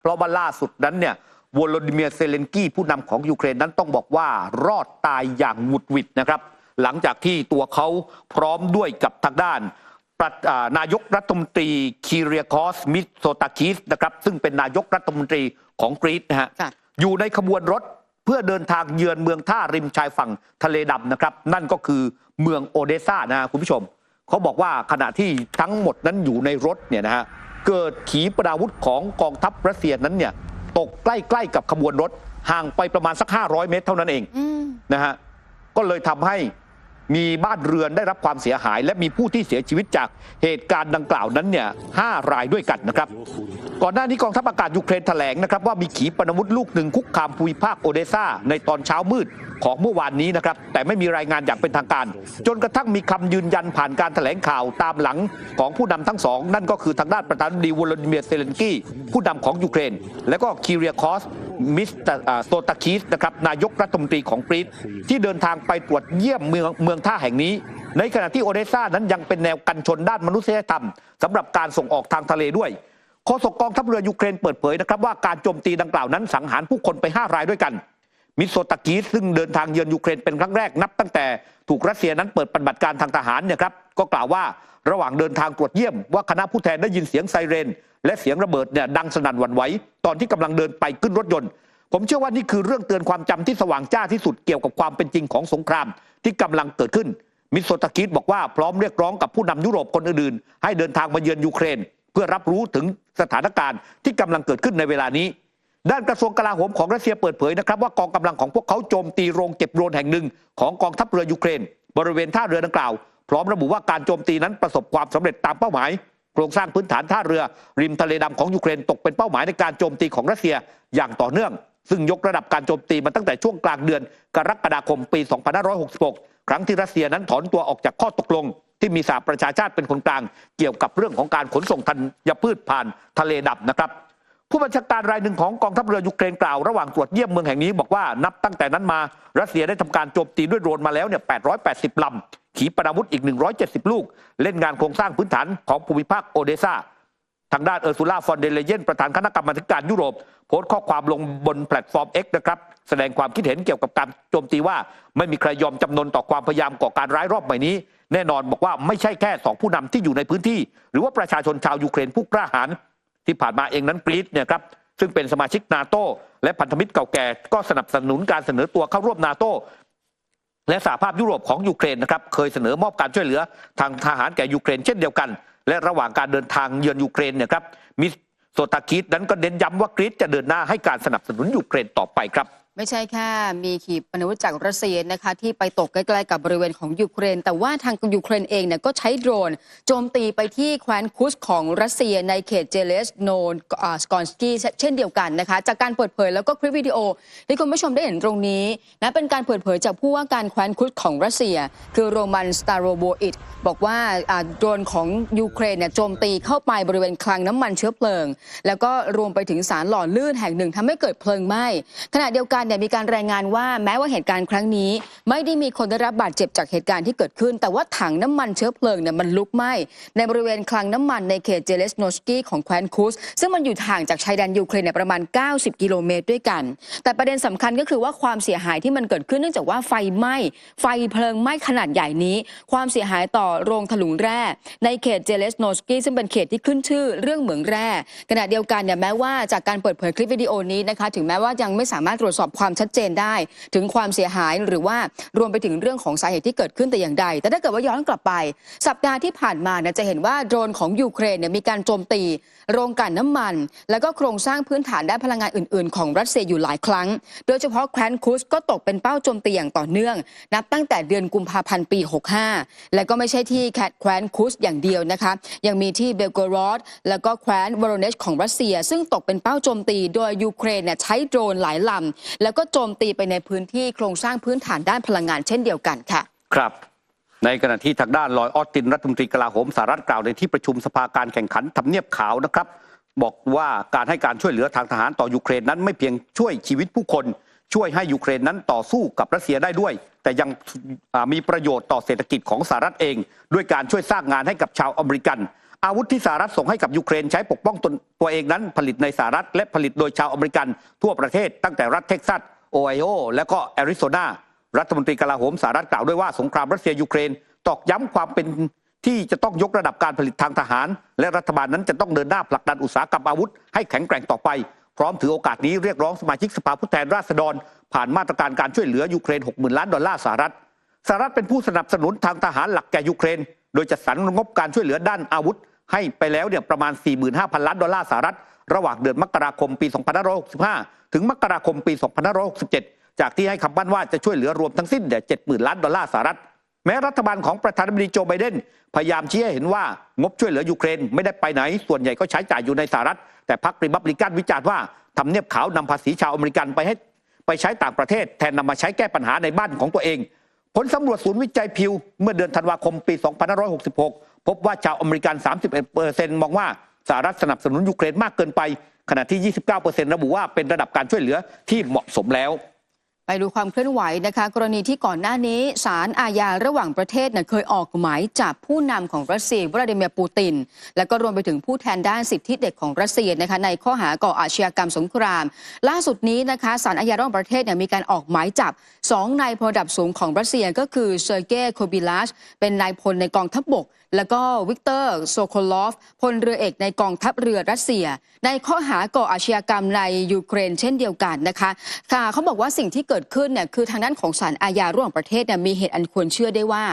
เพราะว่าล่าสุดนั้นเนี่ยวโลดิเมียร์เซเลนกี้ผู้นำของยูเครนนั้นต้องบอกว่ารอดตายอย่างหวุดหวิดนะครับหลังจากที่ตัวเขาพร้อมด้วยกับทางด้านนายกรัฐมนตรีคีเรียคอสมิโซตาคิสนะครับซึ่งเป็นนายกรัฐมนตรีของกรีซนะฮะอยู่ในขบวนรถเพื่อเดินทางเยือนเมืองท่าริมชายฝั่งทะเลดำนะครับนั่นก็คือเมืองโอเดซ่านะคุณผู้ชมเขาบอกว่าขณะที่ทั้งหมดนั้นอยู่ในรถเนี่ยนะฮะเกิดขีปนาวุธของกองทัพรัสเซียนั้นเนี่ยตกใกล้ๆกับขบวนรถห่างไปประมาณสัก500 เมตรเท่านั้นเองนะฮะก็เลยทำให้มีบ้านเรือนได้รับความเสียหายและมีผู้ที่เสียชีวิตจากเหตุการณ์ดังกล่าวนั้นเนี่ย5 รายด้วยกันนะครับก่อนหน้านี้กองทัพอากาศยูเครนแถลงนะครับว่ามีขีปนาวุธลูกหนึ่งคุกคามภูมิภาคโอเดซ่าในตอนเช้ามืดของเมื่อวานนี้นะครับแต่ไม่มีรายงานอย่างเป็นทางการจนกระทั่งมีคำยืนยันผ่านการแถลงข่าวตามหลังของผู้นำทั้งสองนั่นก็คือทางด้านประธานาธิบดีวโลดิเมียร์เซเลนกี้ผู้นำของยูเครนและก็คีเรียคอสมิสโตตาคิสนะครับนายกรัฐมนตรีของกรีซที่เดินทางไปตรวจเยี่ยมเมืองท่าแห่งนี้ในขณะที่โอเดซ่านั้นยังเป็นแนวกันชนด้านมนุษยธรรมสำหรับการส่งออกทางทะเลด้วยโฆษกกองทัพเรือยูเครนเปิดเผยนะครับว่าการโจมตีดังกล่าวนั้นสังหารผู้คนไป5 รายด้วยกันมิโซตากิสซึ่งเดินทางเยือนยูเครนเป็นครั้งแรกนับตั้งแต่ถูกรัสเซียนั้นเปิดปฏิบัติการทางทหารเนี่ยครับก็กล่าวว่าระหว่างเดินทางตรวจเยี่ยมว่าคณะผู้แทนได้ยินเสียงไซเรนและเสียงระเบิดเนี่ยดังสนั่นหวั่นไหวตอนที่กำลังเดินไปขึ้นรถยนต์ผมเชื่อว่านี่คือเรื่องเตือนความจำที่สว่างจ้าที่สุดเกี่ยวกับความเป็นจริงของสงครามที่กำลังเกิดขึ้นมิโซตากิสบอกว่าพร้อมเรียกร้องกับผู้นำยุโรปคนอื่นๆให้เดินทางมาเยือนยูเครนเพื่อรับรู้ถึงสถานการณ์ที่กำลังเกิดขึ้นในเวลานี้ด้านกระทรวงกลาโหมของรัสเซียเปิดเผยนะครับว่ากองกำลังของพวกเขาโจมตีโรงเก็บโดรนแห่งหนึ่งของกองทัพเรือยูเครนบริเวณท่าเรือดังกล่าวพร้อมระบุว่าการโจมตีนั้นประสบความสำเร็จตามเป้าหมายโครงสร้างพื้นฐานท่าเรือริมทะเลดำของยูเครนตกเป็นเป้าหมายในการโจมตีของรัสเซียอย่างต่อเนื่องซึ่งยกระดับการโจมตีมาตั้งแต่ช่วงกลางเดือนกรกฎาคมปี2566ครั้งที่รัสเซียนั้นถอนตัวออกจากข้อตกลงที่มีสหประชาชาติเป็นคนกลางเกี่ยวกับเรื่องของการขนส่งธัญพืชผ่านทะเลดำนะครับผู้บัญชาการรายหนึ่งของกองทัพเรือยูเครนกล่าวระหว่างตรวจเยี่ยมเมืองแห่งนี้บอกว่านับตั้งแต่นั้นมารัสเซียได้ทำการโจมตีด้วยโดรนมาแล้วเนี่ย880 ลำขีปนาวุธอีก170 ลูกเล่นงานโครงสร้างพื้นฐานของภูมิภาคโอเดซ่าทางด้านเออร์ซูล่าฟอนเดเลเยนประธานคณะกรรมาการยุโรปโพสต์ข้อความลงบนแพลตฟอร์ม X นะครับแสดงความคิดเห็นเกี่ยวกับการโจมตีว่าไม่มีใครยอมจำนนต่อความพยายามก่อการร้ายรอบใหม่นี้แน่นอนบอกว่าไม่ใช่แค่2 ผู้นำที่อยู่ในพื้นที่หรือว่าประชาชนชาวยูเครนผู้กล้าหาญที่ผ่านมาเองนั้นกรีซเนี่ยครับซึ่งเป็นสมาชิกนาโตและพันธมิตรเก่าแก่ก็สนับสนุนการเสนอตัวเข้าร่วมนาโตและสหภาพยุโรปของยูเครนนะครับเคยเสนอมอบการช่วยเหลือทางทหารแก่ยูเครนเช่นเดียวกันและระหว่างการเดินทางเยือนยูเครนเนี่ยครับมิโซตาคิสนั้นก็เน้นย้ำว่ากรีซจะเดินหน้าให้การสนับสนุนยูเครนต่อไปครับไม่ใช่แค่มีขีปนาวุธจากรัสเซียนะคะที่ไปตกใกล้ๆกับบริเวณของยูเครนแต่ว่าทางยูเครนเองเนี่ยก็ใช้โดรนโจมตีไปที่แคว้นคุสของรัสเซียในเขตเจเลสโนสกอนสกีเช่นเดียวกันนะคะจากการเปิดเผยแล้วก็คลิปวิดีโอที่คุณผู้ชมได้เห็นตรงนี้นะเป็นการเปิดเผยจากผู้ว่าการแคว้นคุสของรัสเซียคือโรมันสตาโรโบอิตบอกว่าโดรนของยูเครนเนี่ยโจมตีเข้าไปบริเวณคลังน้ำมันเชื้อเพลิงแล้วก็รวมไปถึงสารหล่อลื่นแห่งหนึ่งทำให้เกิดเพลิงไหม้ขณะเดียวกันเนี่ยมีการรายงานว่าแม้ว่าเหตุการณ์ครั้งนี้ไม่ได้มีคนได้รับบาดเจ็บจากเหตุการณ์ที่เกิดขึ้นแต่ว่าถังน้ำมันเชื้อเพลิงเนี่ยมันลุกไหม้ในบริเวณคลังน้ำมันในเขตเจเลสโนสกีของแคว้นคุสซึ่งมันอยู่ห่างจากชายแดนยูเครนเนี่ยประมาณ90 กิโลเมตรด้วยกันแต่ประเด็นสำคัญก็คือว่าความเสียหายที่มันเกิดขึ้นเนื่องจากว่าไฟเพลิงไหม้ขนาดใหญ่นี้ความเสียหายต่อโรงถลุงแร่ในเขตเจเลสโนสกีซึ่งเป็นเขตที่ขึ้นชื่อเรื่องเหมืองแร่ขณะเดียวกันเนี่ยแม้ว่าจากการเปิดเผยคลิปวิดีโอนี้นะคะถึงแม้ว่ายังไม่สามารถตรวจสอบความชัดเจนได้ถึงความเสียหายหรือว่ารวมไปถึงเรื่องของสาเหตุที่เกิดขึ้นแต่อย่างใดแต่ถ้าเกิดว่าย้อนกลับไปสัปดาห์ที่ผ่านมาเนี่ยจะเห็นว่าโดรนของยูเครนเนี่ยมีการโจมตีโรงกลั่นน้ำมันแล้วก็โครงสร้างพื้นฐานด้านพลังงานอื่นๆของรัสเซียอยู่หลายครั้งโดยเฉพาะแคว้นคุสก็ตกเป็นเป้าโจมตีอย่างต่อเนื่องนับตั้งแต่เดือนกุมภาพันธ์ปี65และก็ไม่ใช่ที่แคว้นคุสอย่างเดียวนะคะยังมีที่เบลโกรอดแล้วก็แคว้นวโรเนชของรัสเซียซึ่งตกเป็นเป้าโจมตีโดยยูเครนเนี่ยใช้โดรนหลายลำแล้วก็โจมตีไปในพื้นที่โครงสร้างพื้นฐานด้านพลังงานเช่นเดียวกันค่ะครับในขณะที่ทางด้านลอยออสตินรัฐมนตรีกลาโหมสหรัฐกล่าวในที่ประชุมสภาการแข่งขันทำเนียบขาวนะครับบอกว่าการให้การช่วยเหลือทางทหารต่อยูเครนนั้นไม่เพียงช่วยชีวิตผู้คนช่วยให้ยูเครนนั้นต่อสู้กับรัสเซียได้ด้วยแต่ยังมีประโยชน์ต่อเศรษฐกิจของสหรัฐเองด้วยการช่วยสร้างงานให้กับชาวอเมริกัน อาวุธที่สหรัฐส่งให้กับยูเครนใช้ปกป้องตัวเองนั้นผลิตในสหรัฐและผลิตโดยชาวอเมริกันทั่วประเทศตั้งแต่รัฐเท็กซัสโอไฮโอและก็แอริโซนารัฐมนตรีกลาโหมสหรัฐกล่าวด้วยว่าสงครามรัสเซียยูเครนตอกย้ำความเป็นที่จะต้องยกระดับการผลิตทางทหารและรัฐบาลนั้นจะต้องเดินหน้าผลักดันอุตสาหกรรมอาวุธให้แข็งแกร่งต่อไปพร้อมถือโอกาสนี้เรียกร้องสมาชิกสภาผู้แทนราษฎรผ่านมาตรการการช่วยเหลือยูเครน 60,000 ล้านดอลลาร์สหรัฐเป็นผู้สนับสนุนทางทหารหลักแก่ยูเครนโดยจัดสรรงบการช่วยเหลือด้านอาวุธให้ไปแล้วประมาณ 45,000 ล้านดอลลาร์สหรัฐระหว่างเดือนมกราคมปี 2565 ถึงมกราคมปี 2567 จากที่ให้คำมั่นว่าจะช่วยเหลือรวมทั้งสิ้น70,000 ล้านดอลลาร์สหรัฐแม้รัฐบาลของประธานาธิบดีโจไบเดนพยายามชี้ให้เห็นว่างบช่วยเหลือยูเครนไม่ได้ไปไหนส่วนใหญ่ก็ใช้จ่ายอยู่ในสหรัฐแต่พรรครีพับลิกันวิจารณ์ว่าทำเนียบขาวนำภาษีชาวอเมริกันไปใช้ต่างประเทศแทนนำมาใช้แก้ปัญหาในบ้านของตัวเองผลสำรวจศูนย์วิจัยพิวเมื่อเดือนธันวาคมปี 2566 พบว่าชาวอเมริกัน 31% มองว่าสหรัฐสนับสนุนยูเครนมากเกินไปขณะที่ 29% ระบุว่าเป็นระดับการช่วยเหลือที่เหมาะสมแล้วไปดูความเคลื่อนไหวนะคะกรณีที่ก่อนหน้านี้ศาลอาญาระหว่างประเทศเคยออกหมายจับผู้นำของรัสเซียวลาดิเมียร์ปูตินและก็รวมไปถึงผู้แทนด้านสิทธิเด็กของรัสเซียนะคะในข้อหาก่ออาชญากรรมสงครามล่าสุดนี้นะคะศาลอาญาระหว่างประเทศมีการออกหมายจับ2นายพลระดับสูงของรัสเซียก็คือเซอร์เกย์โคบิลัชเป็นนายพลในกองทัพบกแล้วก็วิกเตอร์โซโคลอฟพลเรือเอกในกองทัพเรือรัสเซียในข้อหาก่ออาชญากรรมในยูเครนเช่นเดียวกันนะคะเขาบอกว่าสิ่งที่เกิดขึ้นคือทางด้านของศาลอาญาระหว่างประเทศมีเหตุอันควรเชื่อได้ว่า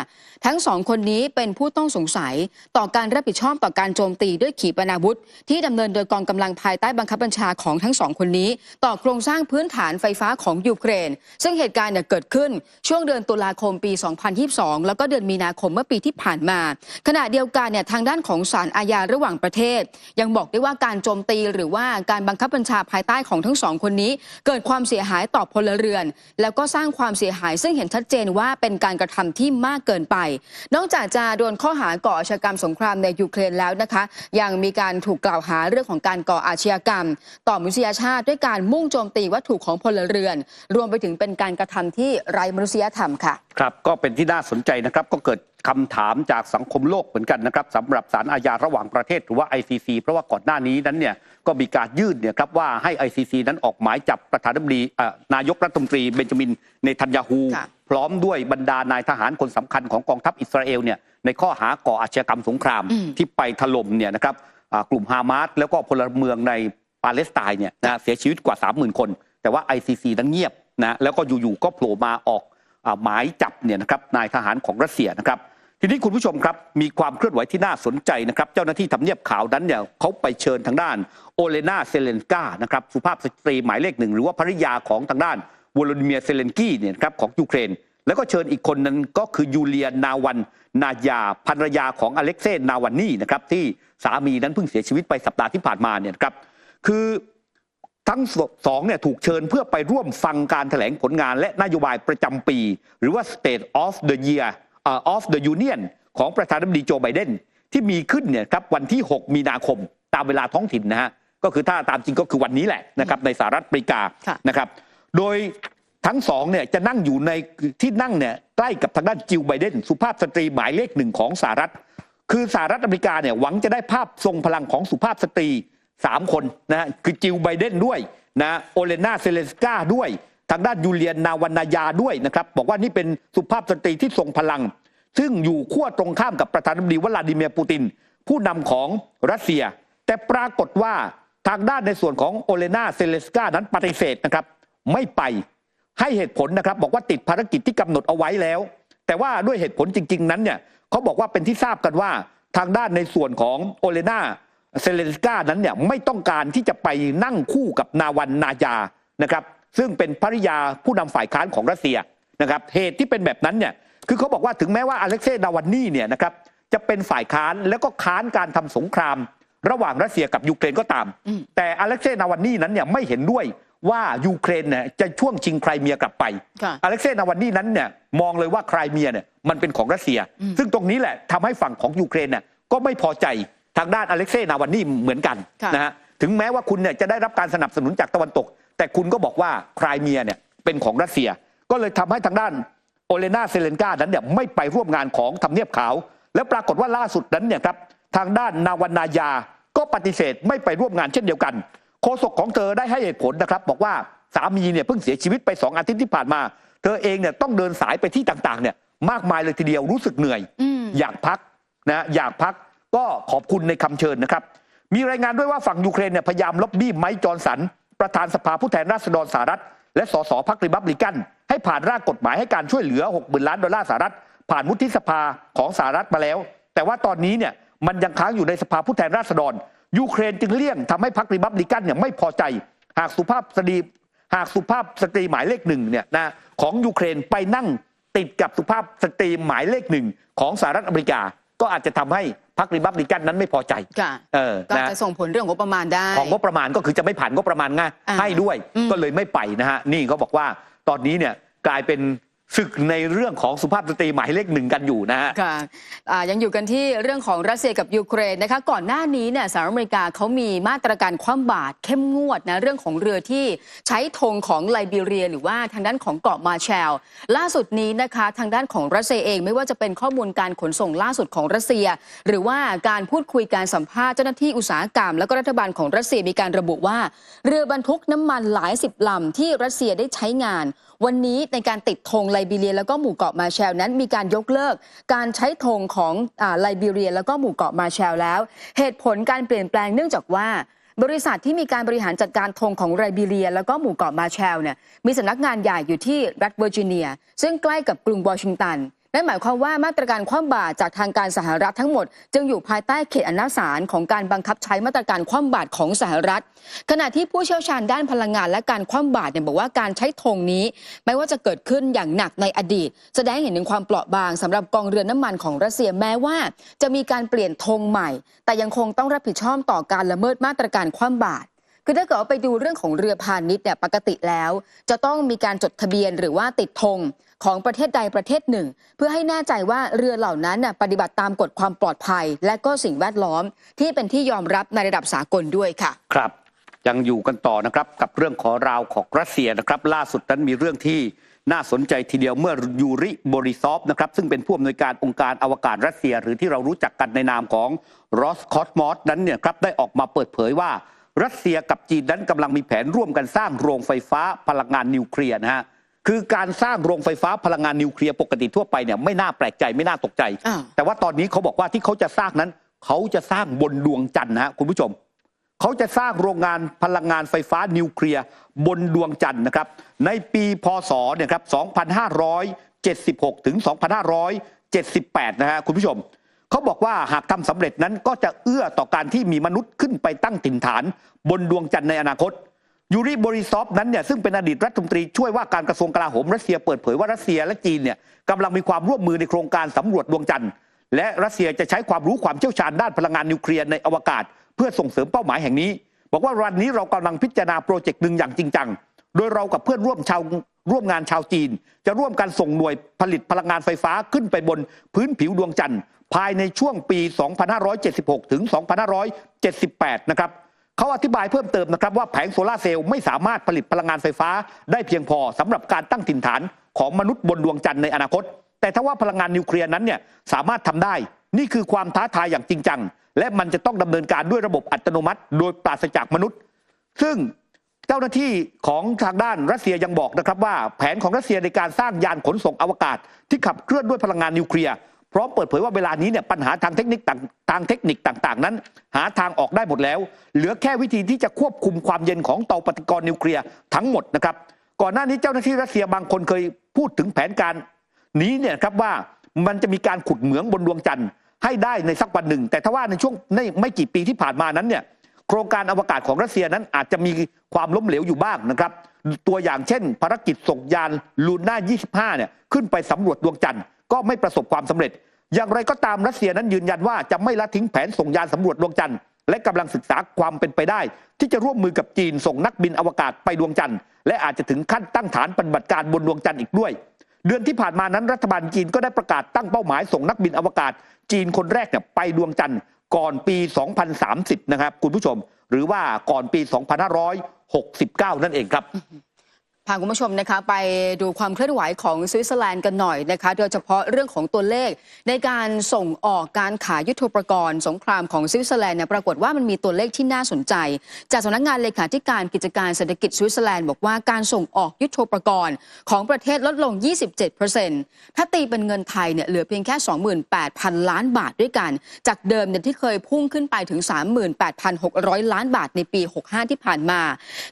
ทั้ง2คนนี้เป็นผู้ต้องสงสัยต่อการรับผิดชอบต่อการโจมตีด้วยขีปนาวุธที่ดำเนินโดยกองกำลังภายใต้บังคับบัญชาของทั้ง2คนนี้ต่อโครงสร้างพื้นฐานไฟฟ้าของยูเครนซึ่งเหตุการณ์เกิดขึ้นช่วงเดือนตุลาคมปี 2022 แล้วก็เดือนมีนาคมเมื่อปีที่ผ่านมาขณะเดียวกันทางด้านของศาลอาญาระหว่างประเทศยังบอกได้ว่าการโจมตีหรือว่าการบังคับบัญชาภายใต้ของทั้ง2คนนี้เกิดความเสียหายต่อพลเรือนแล้วก็สร้างความเสียหายซึ่งเห็นชัดเจนว่าเป็นการกระทำที่มากเกินไปนอกจากจะโดนข้อหาก่ออาชญากรรมสงครามในยูเครนแล้วนะคะยังมีการถูกกล่าวหาเรื่องของการก่ออาชญากรรมต่อมนุษยชาติด้วยการมุ่งโจมตีวัตถุของพลเรือนรวมไปถึงเป็นการกระทำที่ไร้มนุษยธรรมค่ะครับก็เป็นที่น่าสนใจนะครับก็เกิดคำถามจากสังคมโลกเหมือนกันนะครับสำหรับศาลอาญาระหว่างประเทศหรือว่า ICC เพราะว่าก่อนหน้านี้นั้นก็มีการยื่นครับว่าให้ ICC นั้นออกหมายจับประธานาธิบดีนายกรัฐมนตรีเบนจามินเนทันยาฮูพร้อมด้วยบรรดานายทหารคนสำคัญของกองทัพอิสราเอลในข้อหาก่ออาชญากรรมสงครามที่ไปถล่มนะครับกลุ่มฮามาสแล้วก็พลเมืองในปาเลสไตน์เสียชีวิตกว่า 30,000 คนแต่ว่า ICC นั้นเงียบแล้วก็อยู่ๆก็โผล่มาออกหมายจับนะครับนายทหารของรัสเซียนะครับทีนี้คุณผู้ชมครับมีความเคลื่อนไหวที่น่าสนใจนะครับเจ้าหน้าที่ทำเนียบขาวนั้นเขาไปเชิญทางด้านโอเลนาเซเลนกานะครับสุภาพสตรีหมายเลข1หรือว่าภริยาของทางด้านวโลดิเมียร์เซเลนกี้ครับของยูเครนแล้วก็เชิญอีกคนนั้นก็คือยูเลียนาวันนายาภรรยาของอเล็กเซย์นาวันนี่นะครับที่สามีนั้นเพิ่งเสียชีวิตไปสัปดาห์ที่ผ่านมาครับคือทั้งสองถูกเชิญเพื่อไปร่วมฟังการแถลงผลงานและนโยบายประจำปีหรือว่า State of the Year of the Union ของประธานาธิบดีโจไบเดนที่มีขึ้นครับวันที่ 6 มีนาคมตามเวลาท้องถิ่นนะฮะก็คือถ้าตามจริงก็คือวันนี้แหละนะครับในสหรัฐอเมริกานะครับโดยทั้งสองจะนั่งอยู่ในที่นั่งใกล้กับทางด้านจิลไบเดนสุภาพสตรีหมายเลข1ของสหรัฐคือสหรัฐอเมริกาหวังจะได้ภาพทรงพลังของสุภาพสตรี3 คนนะฮะคือจิลไบเดนด้วยนะโอเลนาเซเลนสกาด้วยทางด้านยูเลียนนาวานายาด้วยนะครับบอกว่านี่เป็นสุภาพสตรีที่ทรงพลังซึ่งอยู่ขั้วตรงข้ามกับประธานาธิบดีวลาดิเมียร์ปูตินผู้นำของรัสเซียแต่ปรากฏว่าทางด้านในส่วนของโอเลนาเซเลนสกานั้นปฏิเสธนะครับไม่ไปให้เหตุผลนะครับบอกว่าติดภารกิจที่กำหนดเอาไว้แล้วแต่ว่าด้วยเหตุผลจริงๆนั้นเขาบอกว่าเป็นที่ทราบกันว่าทางด้านในส่วนของโอเลนาเซเลนสกานั้นไม่ต้องการที่จะไปนั่งคู่กับนาวันนายานะครับซึ่งเป็นภริยาผู้นำฝ่ายค้านของรัสเซียนะครับเหตุที่เป็นแบบนั้นคือเขาบอกว่าถึงแม้ว่าอเล็กเซย์นาวันนี่นะครับจะเป็นฝ่ายค้านแล้วก็ค้านการทำสงครามระหว่างรัสเซียกับยูเครนก็ตามแต่อเล็กเซย์นาวันนี่นั้นไม่เห็นด้วยว่ายูเครนจะช่วงชิงไครเมียกลับไปอเล็กเซย์นาวันนี่นั้นมองเลยว่าไครเมียมันเป็นของรัสเซียซึ่งตรงนี้แหละทำให้ฝั่งของยูเครนก็ไม่พอใจทางด้านอเล็กเซย์นาวันนี่เหมือนกันนะฮะถึงแม้ว่าคุณจะได้รับการสนับสนุนจากตะวันตกแต่คุณก็บอกว่าไครเมียเป็นของรัสเซียก็เลยทำให้ทางด้านโอเลนาเซเลนกานั้นไม่ไปร่วมงานของทำเนียบขาวแล้วปรากฏว่าล่าสุดนั้นครับ ทางด้านนาวรรณายาก็ปฏิเสธไม่ไปร่วมงานเช่นเดียวกันโฆษกของเธอได้ให้เหตุผลนะครับบอกว่าสามีเนี่ยเพิ่งเสียชีวิตไป2 อาทิตย์ที่ผ่านมาเธอเองเนี่ยต้องเดินสายไปที่ต่างๆเนี่ยมากมายเลยทีเดียวรู้สึกเหนื่อยอยากพักนะอยากพักก็ขอบคุณในคำเชิญนะครับมีรายงานด้วยว่าฝั่งยูเครนเนี่ยพยายามล็อบบี้ไมค์จอห์นสันประธานสภาผู้แทนราษฎรสหรัฐและสสพรรคริพับลิกันให้ผ่านร่างกฎหมายให้การช่วยเหลือ 60,000 ล้านดอลลาร์สหรัฐผ่านวุฒิสภาของสหรัฐมาแล้วแต่ว่าตอนนี้เนี่ยมันยังค้างอยู่ในสภาผู้แทนราษฎรยูเครนจึงเลี่ยงทำให้พรรคริพับลิกันเนี่ยไม่พอใจหากสุภาพสตรีหมายเลข 1เนี่ยนะของยูเครนไปนั่งติดกับสุภาพสตรีหมายเลข 1ของสหรัฐอเมริกาก็อาจจะทำให้พรรคริพับลิกันนั้นไม่พอใจก็จะส่งผลเรื่องงบประมาณได้ของงบประมาณก็คือจะไม่ผ่านงบประมาณง่ายให้ด้วยก็เลยไม่ไปนะฮะนี่เขาบอกว่าตอนนี้เนี่ยกลายเป็นศึกในเรื่องของสุภาพสตรีหมายเลข 1กันอยู่นะฮะค่ะยังอยู่กันที่เรื่องของรัสเซียกับยูเครนนะคะก่อนหน้านี้เนี่ยสหรัฐอเมริกาเขามีมาตรการคว่ำบาตรเข้มงวดนะเรื่องของเรือที่ใช้ธงของไลบีเรียหรือว่าทางด้านของเกาะมาร์แชลล่าสุดนี้นะคะทางด้านของรัสเซียเองไม่ว่าจะเป็นข้อมูลการขนส่งล่าสุดของรัสเซียหรือว่าการพูดคุยการสัมภาษณ์เจ้าหน้าที่อุตสาหกรรมแล้วก็รัฐบาลของรัสเซียมีการระบุว่าเรือบรรทุกน้ำมันหลาย10 ลำที่รัสเซียได้ใช้งานวันนี้ในการติดธงไลบีเรียแล้วก็หมู่เกาะมาร์แชลนั้นมีการยกเลิกการใช้ธงของไลบีเรียแล้วก็หมู่เกาะมาร์แชลแล้วเหตุผลการเปลี่ยนแปลงเนื่องจากว่าบริษัทที่มีการบริหารจัดการธงของไลบีเรียแล้วก็หมู่เกาะมาร์แชลเนี่ยมีสำนักงานใหญ่อยู่ที่รัฐเวอร์จิเนียซึ่งใกล้กับกรุงวอชิงตันนั่นหมายความว่ามาตรการคว่ำบาตรจากทางการสหรัฐทั้งหมดจึงอยู่ภายใต้เขตอำนาจศาลของการบังคับใช้มาตรการคว่ำบาตรของสหรัฐขณะที่ผู้เชี่ยวชาญด้านพลังงานและการคว่ำบาตรเนี่ยบอกว่าการใช้ธงนี้ไม่ว่าจะเกิดขึ้นอย่างหนักในอดีตแสดงให้เห็นถึงความเปราะบางสำหรับกองเรือน้ำมันของรัสเซียแม้ว่าจะมีการเปลี่ยนธงใหม่แต่ยังคงต้องรับผิดชอบต่อการละเมิดมาตรการคว่ำบาตรคือถ้าเกิดว่าไปดูเรื่องของเรือพาณิชย์เนี่ยปกติแล้วจะต้องมีการจดทะเบียนหรือว่าติดธงของประเทศใดประเทศหนึ่งเพื่อให้แน่ใจว่าเรือเหล่านั้นปฏิบัติตามกฎความปลอดภัยและก็สิ่งแวดล้อมที่เป็นที่ยอมรับในระดับสากลด้วยค่ะครับยังอยู่กันต่อนะครับกับเรื่องของราวของรัสเซียนะครับล่าสุดนั้นมีเรื่องที่น่าสนใจทีเดียวเมื่อยูริโบริซอฟนะครับซึ่งเป็นผู้อำนวยการองค์การอวกาศรัสเซียหรือที่เรารู้จักกันในนามของรอสคอสมอสนั้นเนี่ยครับได้ออกมาเปิดเผยว่ารัสเซียกับจีนนั้นกำลังมีแผนร่วมกันสร้างโรงไฟฟ้าพลังงานนิวเคลียร์นะฮะคือการสร้างโรงไฟฟ้าพลังงานนิวเคลียร์ปกติทั่วไปเนี่ยไม่น่าแปลกใจไม่น่าตกใจแต่ว่าตอนนี้เขาบอกว่าที่เขาจะสร้างนั้นเขาจะสร้างบนดวงจันทร์นะฮะคุณผู้ชมเขาจะสร้างโรงงานพลังงานไฟฟ้านิวเคลียร์บนดวงจันทร์นะครับในปีพ.ศ. เนี่ยครับ2576 ถึง 2578 นะฮะคุณผู้ชมเขาบอกว่าหากทำสำเร็จนั้นก็จะเอื้อต่อการที่มีมนุษย์ขึ้นไปตั้งถิ่นฐานบนดวงจันทร์ในอนาคตยูริโบริซอฟนั้นเนี่ยซึ่งเป็นอดีตรัฐมนตรีช่วยว่าการกระทรวงกลาโหมรัสเซียเปิดเผยว่ารัสเซียและจีนเนี่ยกำลังมีความร่วมมือในโครงการสำรวจดวงจันทร์และรัสเซียจะใช้ความรู้ความเชี่ยวชาญด้านพลังงานนิวเคลียร์ในอวกาศเพื่อส่งเสริมเป้าหมายแห่งนี้บอกว่าวันนี้เรากำลังพิจารณาโปรเจกต์หนึ่งอย่างจริงจังโดยเรากับเพื่อนร่วมงานชาวจีนจะร่วมกันส่งหน่วยผลิตพลังงานไฟฟ้าขึ้นไปบนพื้นผิวดวงจันทร์ภายในช่วงปี 2576 ถึง 2578 นะครับเขาอธิบายเพิ่มเติมนะครับว่าแผงโซลาร์เซลล์ไม่สามารถผลิตพลังงานไฟฟ้าได้เพียงพอสำหรับการตั้งถิ่นฐานของมนุษย์บนดวงจันทร์ในอนาคตแต่ถ้าว่าพลังงานนิวเคลียร์นั้นเนี่ยสามารถทำได้นี่คือความท้าทายอย่างจริงจังและมันจะต้องดำเนินการด้วยระบบอัตโนมัติโดยปราศจากมนุษย์ซึ่งเจ้าหน้าที่ของทางด้านรัสเซียยังบอกนะครับว่าแผนของรัสเซียในการสร้างยานขนส่งอวกาศที่ขับเคลื่อนด้วยพลังงานนิวเคลียร์พร้อมเปิดเผยว่าเวลานี้เนี่ยปัญหาทางเทคนิคต่างๆนั้นหาทางออกได้หมดแล้วเหลือแค่วิธีที่จะควบคุมความเย็นของเตาปฏิกรณ์นิวเคลียร์ทั้งหมดนะครับก่อนหน้านี้เจ้าหน้าที่รัสเซียบางคนเคยพูดถึงแผนการนี้เนี่ยครับว่ามันจะมีการขุดเหมืองบนดวงจันทร์ให้ได้ในสักวันหนึ่งแต่ถ้าว่าในช่วงไม่กี่ปีที่ผ่านมานั้นเนี่ยโครงการอวกาศของรัสเซียนั้นอาจจะมีความล้มเหลวอยู่บ้างนะครับตัวอย่างเช่นภารกิจส่งยานลูน่า 25เนี่ยขึ้นไปสำรวจดวงจันทร์ก็ไม่ประสบความสำเร็จอย่างไรก็ตามรัสเซียนั้นยืนยันว่าจะไม่ละทิ้งแผนส่งยานสำรวจดวงจันทร์และกำลังศึกษาความเป็นไปได้ที่จะร่วมมือกับจีนส่งนักบินอวกาศไปดวงจันทร์และอาจจะถึงขั้นตั้งฐานปฏิบัติการบนดวงจันทร์อีกด้วยเดือนที่ผ่านมานั้นรัฐบาลจีนก็ได้ประกาศตั้งเป้าหมายส่งนักบินอวกาศจีนคนแรกเนี่ยไปดวงจันทร์ก่อนปี 2030 นะครับคุณผู้ชมหรือว่าก่อนปี 2569 นั่นเองครับ พาคุณผู้ชมนะคะไปดูความเคลื่อนไหวของสวิตเซอร์แลนด์กันหน่อยนะคะโดยเฉพาะเรื่องของตัวเลขในการส่งออกการขายยุทโธปกรณ์สงครามของสวิตเซอร์แลนด์เนี่ยปรากฏว่ามันมีตัวเลขที่น่าสนใจจากสำนักงานเลขาธิการกิจการเศรษฐกิจสวิตเซอร์แลนด์บอกว่าการส่งออกยุทโธปกรณ์ของประเทศลดลง 27%ถ้าตีเป็นเงินไทยเนี่ยเหลือเพียงแค่ 28,000 ล้านบาทด้วยกันจากเดิมเนี่ยที่เคยพุ่งขึ้นไปถึง 38,600 ล้านบาทในปี 65 ที่ผ่านมา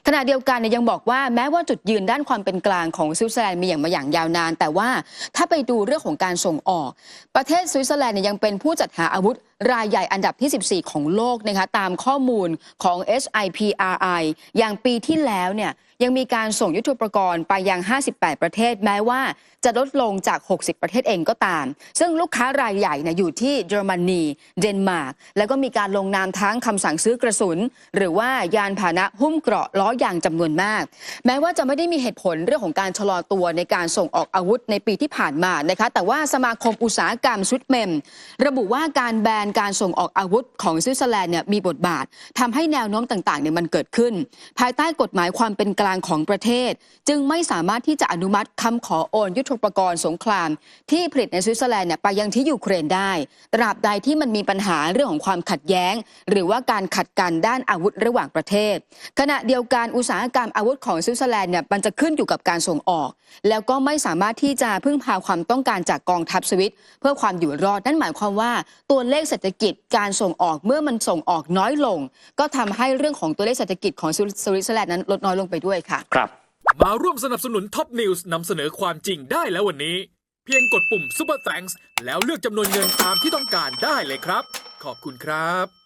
ขณะเดียวกันเนี่ยยังบอกว่าแม้ว่าจุดยืนด้านความเป็นกลางของสวิตเซอร์แลนด์มีอย่างมาอย่างยาวนานแต่ว่าถ้าไปดูเรื่องของการส่งออกประเทศสวิตเซอร์แลนด์เนี่ยยังเป็นผู้จัดหาอาวุธรายใหญ่อันดับที่ 14 ของโลกนะคะตามข้อมูลของ SIPRI อย่างปีที่แล้วเนี่ยยังมีการส่งยุทโธปกรณ์ไปยัง 58 ประเทศแม้ว่าจะลดลงจาก 60 ประเทศเองก็ตามซึ่งลูกค้ารายใหญ่เนี่ยอยู่ที่เยอรมนีเดนมาร์กแล้วก็มีการลงนามทั้งคำสั่งซื้อกระสุนหรือว่ายานพาหนะหุ้มเกราะล้อยางจำนวนมากแม้ว่าจะไม่ได้มีเหตุผลเรื่องของการชะลอตัวในการส่งออกอาวุธในปีที่ผ่านมานะคะแต่ว่าสมาคมอุตสาหกรรมสวิตเมมระบุว่าการแบนการส่งออกอาวุธของสวิตเซอร์แลนด์เนี่ยมีบทบาททำให้แนวโน้มต่างๆเนี่ยมันเกิดขึ้นภายใต้กฎหมายความเป็นกลางของประเทศจึงไม่สามารถที่จะอนุมัติคำขอโอนยุทโธปกรณ์สงครามที่ผลิตในสวิตเซอร์แลนด์เนี่ยไปยังที่ยูเครนได้ตราบใดที่มันมีปัญหาเรื่องของความขัดแย้งหรือว่าการขัดกันด้านอาวุธระหว่างประเทศขณะเดียวกันอุตสาหกรรมอาวุธของสวิตเซอร์แลนด์เนี่ยมันจะขึ้นอยู่กับการส่งออกแล้วก็ไม่สามารถที่จะพึ่งพาความต้องการจากกองทัพสวิตเพื่อความอยู่รอดนั่นหมายความว่าตัวเลขเศรษฐกิจการส่งออกเมื่อมันส่งออกน้อยลงก็ทำให้เรื่องของตัวเลขเศรษฐกิจของสวิตเซอร์แลนด์นั้นลดน้อยลงไปด้วยค่ะครับมาร่วมสนับสนุนท็อปนิวส์นำเสนอความจริงได้แล้ววันนี้เพียงกดปุ่ม Super Thanks แล้วเลือกจำนวนเงินตามที่ต้องการได้เลยครับขอบคุณครับ